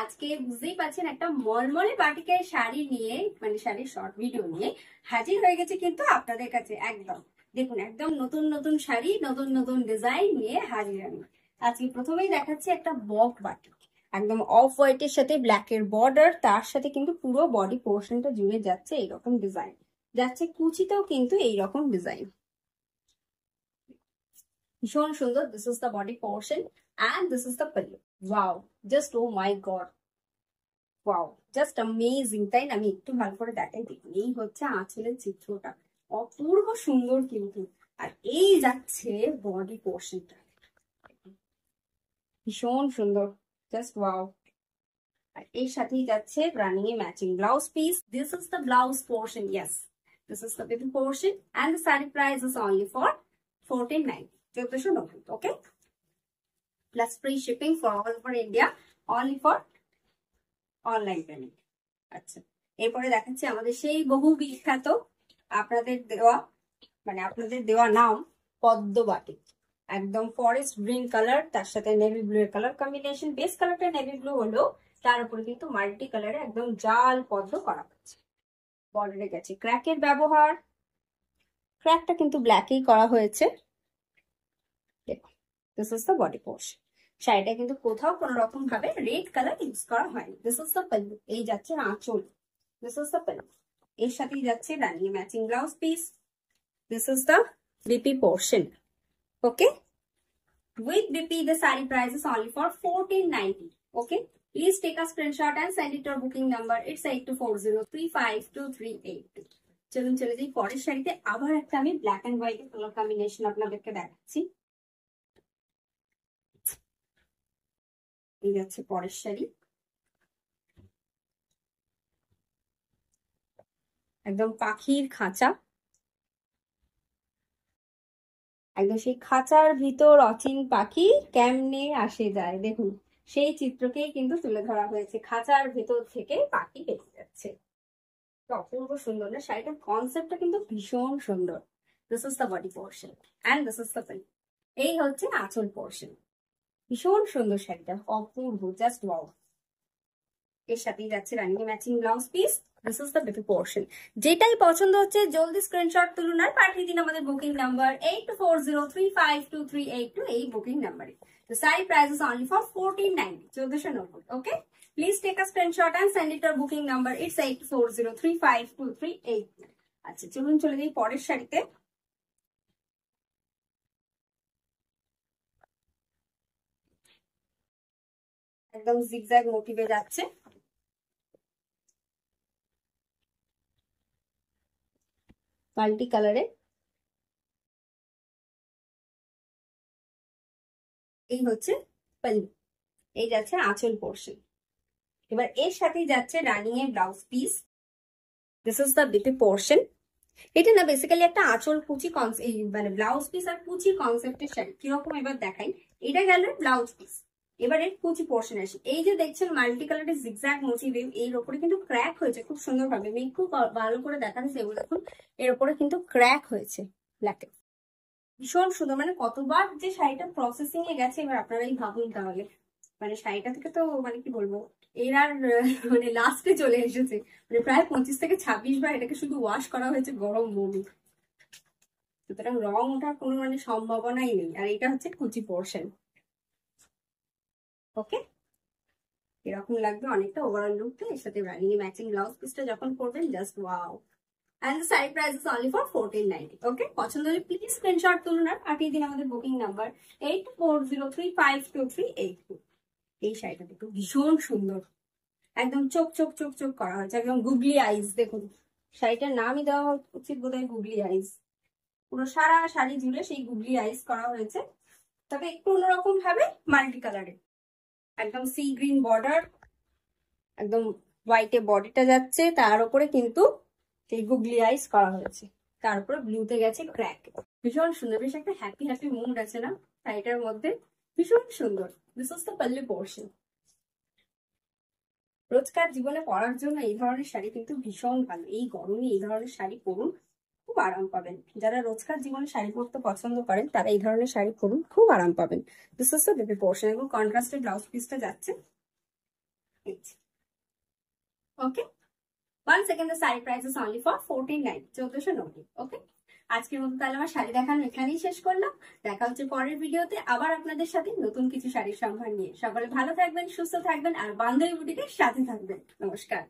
আজকে বুঝতেই পারছেন একটা মলমলে বাটিকের শাড়ি নিয়ে মানে শাড়ির শর্ট ভিডিও নিয়ে হাজির হয়ে গেছে কিন্তু আপনাদের কাছে। একদম দেখুন, একদম নতুন নতুন শাড়ি, নতুন নতুন ডিজাইন নিয়ে হাজির আমি। আজকে প্রথমেই দেখাচ্ছি একটা বক বাটিক, একদম অফ হোয়াইটের সাথে ব্ল্যাকের বর্ডার, তার সাথে কিন্তু পুরো বডি পোর্শনটা জুড়ে যাচ্ছে এইরকম ডিজাইন, যাচ্ছে কুচিতেও কিন্তু এইরকম ডিজাইন, ভীষণ সুন্দর। This is the body portion and this is the pallu. Wow, just oh my god, wow, just amazing, তাই না? আমি একটু ভালো করে দেখাই, দেখুন এই হচ্ছে আঁচলের চিত্রটা, অপূর্ব সুন্দর কিন্তু। আর এই যাচ্ছে বডি পোর্শনটা, ভীষণ সুন্দর, জাস্ট ওয়াও। আর এর সাথেই যাচ্ছে running A matching blouse piece. This is the blouse portion, yes, this is the baby portion and the saree price is only for 1490, 1490, okay, plus free shipping for all over India, only for online payment. আচ্ছা, এরপরে দেখাচ্ছি আমাদের সেই বহু বিখ্যাত আপনাদের দেওয়া নাম পদ্ম বাটিক, একদম ফরেস্ট গ্রিন কালার, তার সাথে নেভি ব্লু এর কালার কম্বিনেশন। বেস কালারটা নেভি ব্লু হলো, তার উপরে কিন্তু মাল্টি কালারে একদম জাল পদ্ম করা হচ্ছে। বর্ডারে গেছে ক্র্যাকের ব্যবহার, ক্র্যাকটা কিন্তু ব্ল্যাকেই করা হয়েছে। দেখুন, this is the body portion. শাড়িটা কিন্তু কোথাও কোন রকম ভাবে রেড কালার ইউজ করা হয়নি। দিস ইজ দ্য পাল্লু, এই যাচ্ছে আঁচল, দিস ইজ দ্য পাল্লু, এর সাথেই যাচ্ছে running matching blouse piece. This is the BP portion, okay, with BP the saree price is only for 1490, okay. Please take a screenshot and send it to our booking number. It's 8240352382. চলুন চলে যাই পরের শাড়িতে। আবার একটা আমি black and white colour combination আপনাদেরকে দেখাচ্ছি। এই যাচ্ছে পরের শাড়ি, একদম পাখির খাঁচা, একদম সেই খাঁচার ভিতর অচিন পাখি কেমনে আসে যায়, দেখুন সেই চিত্রকেই কিন্তু তুলে ধরা হয়েছে। খাঁচার ভেতর থেকে পাখি বেরিয়ে যাচ্ছে, অপূর্ব সুন্দর না? শাড়িটার কনসেপ্টটা কিন্তু ভীষণ সুন্দর। This is the body portion and this is the pallu, এই হচ্ছে আঁচল পোর্শন। ভীষণ সুন্দর শাড়িটা, অপূর্ব, জাস্ট ওয়াও। এর সাথেই যাচ্ছে running matching blouse piece. This is the baby portion. যেটাই পছন্দ হচ্ছে জলদি স্ক্রিনশট তুলুন আর পাঠিয়ে দিন আমাদের বুকিং নাম্বার 8240352382 এই বুকিং নাম্বারে। The saree price is only for 1490, 1490, okay. Please take a screenshot and send it to our booking number. It's 8240352382. আচ্ছা, চলুন চলে যাই পরের শাড়িতে। একদম জিগজ্যাগ মোটিভে যাচ্ছে, মাল্টি কালারে। এই হচ্ছে পাল্লু, এই যাচ্ছে আঁচল পোর্শন। এবার এর সাথেই যাচ্ছে রানিং এর blouse piece. This is the BP portion. এটা না বেসিক্যালি একটা আঁচল কুচি মানে ব্লাউজ পিস আর কুচি কনসেপ্টের শাড়ি। কিরকম এবার দেখাই, এটা গেল ব্লাউজ পিস, এবার এর কুচি পোর্শন আসে। এই যে দেখছেন মাল্টি কালারের জিগজ্যাগ মোটিভ, এর ওপরে কিন্তু ক্র্যাক হয়েছে খুব সুন্দর ভাবে। আমি খুব ভালো করে দেখাচ্ছি, এগুলো দেখুন এর ওপরে কিন্তু ক্র্যাক হয়েছে ব্ল্যাকে, ভীষণ সুন্দর। মানে কতবার যে শাড়িটা প্রসেসিং এ গেছে এবার আপনারাই ভাবুন তাহলে। মানে শাড়িটা থেকে তো মানে কি বলবো, এর আর মানে লাস্টে চলে এসেছে, মানে প্রায় 25 থেকে 26 বার এটাকে শুধু ওয়াশ করা হয়েছে গরম মোমে, সুতরাং রং ওঠার কোনো মানে সম্ভাবনাই নেই। আর এটা হচ্ছে কুচি পোর্শন, ওকে, এরকম লাগবে অনেকটা ওভারঅল লুকটা। এর সাথে রানিং ম্যাচিং ব্লাউজ পিসটা যখন করবেন, just wow. And the saree price is only for 1490, okay. পছন্দ হলে প্লিজ স্ক্রিনশট তুলুন আর পাঠিয়ে দিন আমাদের বুকিং নাম্বার 8403522382। এই শাড়িটা দেখুন ভীষণ সুন্দর, একদম চোখ চোখ চোখ চোখ করা হয়েছে, একদম গুগলি আইস। দেখুন শাড়িটার নামই দেওয়া উচিত বোধহয় গুগলি আইস। পুরো সারা শাড়ি জুড়ে সেই গুগলি আইস করা হয়েছে, তবে একটু অন্যরকম ভাবে মাল্টি কালারে। একদম সি গ্রিন বর্ডার, একদম হোয়াইটে বডিটা যাচ্ছে, তার উপরে কিন্তু এই গুগলি আইস করা হয়েছে, তারপরে ব্লুতে গেছে ক্র্যাক। ভীষণ সুন্দর, বেশ একটা হ্যাপি হ্যাপি মুড আছে না শাড়িটার মধ্যে, ভীষণ সুন্দর। This is the pallu portion. রোজকার জীবনে পরার জন্য এই ধরনের শাড়ি কিন্তু ভীষণ ভালো। এই গরমে এই ধরনের শাড়ি পরুন, খুব আরাম পাবেন। যারা রোজকার জীবনে শাড়ি পরতে পছন্দ করেন তারা এই ধরনের শাড়ি পরুন, খুব আরাম পাবেন। This is the baby portion এবং কন্ট্রাস্টেড ব্লাউজ পিসটা যাচ্ছে। ওকে, once again the saree price is only for 1490, 1490. ওকে, আজকের মতো তাহলে আমার শাড়ি দেখানো এখানেই শেষ করলাম। দেখা হচ্ছে পরের ভিডিওতে আবার আপনাদের সাথে নতুন কিছু শাড়ির সম্ভার নিয়ে। সকলে ভালো থাকবেন, সুস্থ থাকবেন আর বান্ধবী বুটিকের সাথে থাকবেন। নমস্কার।